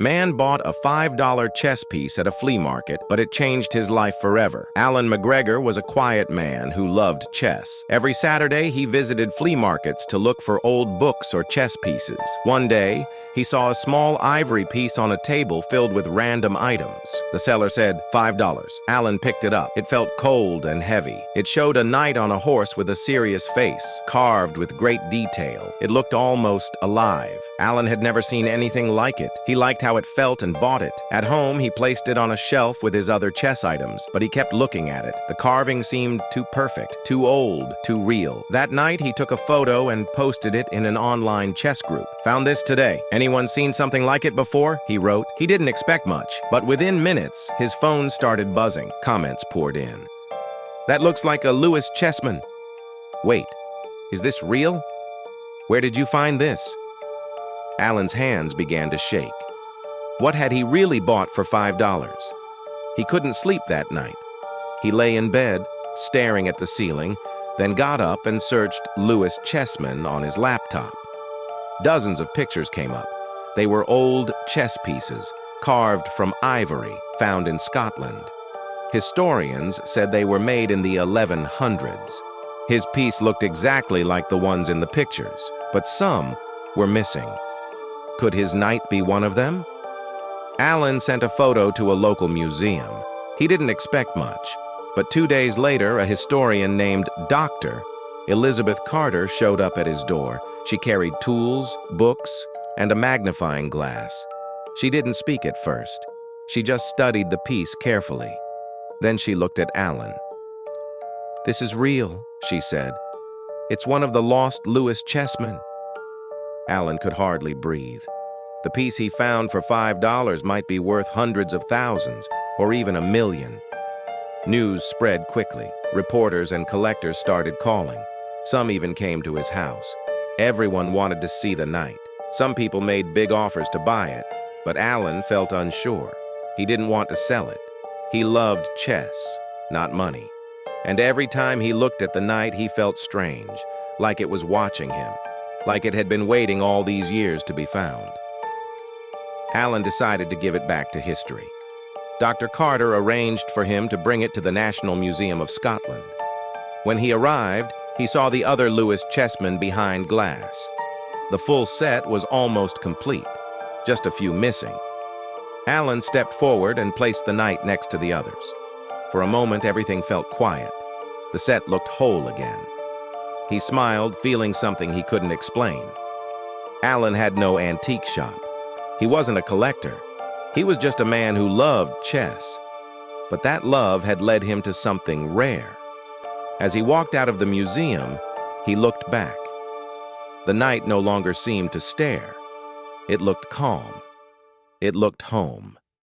Man bought a $5 chess piece at a flea market, but it changed his life forever. Alan McGregor was a quiet man who loved chess. Every Saturday, he visited flea markets to look for old books or chess pieces. One day, he saw a small ivory piece on a table filled with random items. The seller said, $5. Alan picked it up. It felt cold and heavy. It showed a knight on a horse with a serious face, carved with great detail. It looked almost alive. Alan had never seen anything like it. He liked how it felt and bought it. At home, he placed it on a shelf with his other chess items, but he kept looking at it. The carving seemed too perfect, too old, too real. That night, he took a photo and posted it in an online chess group. "Found this today. Anyone seen something like it before?" he wrote. He didn't expect much, but within minutes, his phone started buzzing. Comments poured in. "That looks like a Louis Chessman." "Wait, is this real? Where did you find this?" Alan's hands began to shake. What had he really bought for $5? He couldn't sleep that night. He lay in bed, staring at the ceiling, then got up and searched Louis Chessman on his laptop. Dozens of pictures came up. They were old chess pieces, carved from ivory, found in Scotland. Historians said they were made in the 1100s. His piece looked exactly like the ones in the pictures, but some were missing. Could his knight be one of them? Alan sent a photo to a local museum. He didn't expect much, but 2 days later, a historian named Dr. Elizabeth Carter showed up at his door. She carried tools, books, and a magnifying glass. She didn't speak at first. She just studied the piece carefully. Then she looked at Alan. "This is real," she said. "It's one of the lost Louis Chessmen." Alan could hardly breathe. The piece he found for $5 might be worth hundreds of thousands, or even $1 million. News spread quickly. Reporters and collectors started calling. Some even came to his house. Everyone wanted to see the knight. Some people made big offers to buy it, but Alan felt unsure. He didn't want to sell it. He loved chess, not money. And every time he looked at the knight, he felt strange, like it was watching him, like it had been waiting all these years to be found. Alan decided to give it back to history. Dr. Carter arranged for him to bring it to the National Museum of Scotland. When he arrived, he saw the other Louis Chessmen behind glass. The full set was almost complete, just a few missing. Alan stepped forward and placed the knight next to the others. For a moment, everything felt quiet. The set looked whole again. He smiled, feeling something he couldn't explain. Alan had no antique shop. He wasn't a collector. He was just a man who loved chess. But that love had led him to something rare. As he walked out of the museum, he looked back. The knight no longer seemed to stare. It looked calm. It looked home.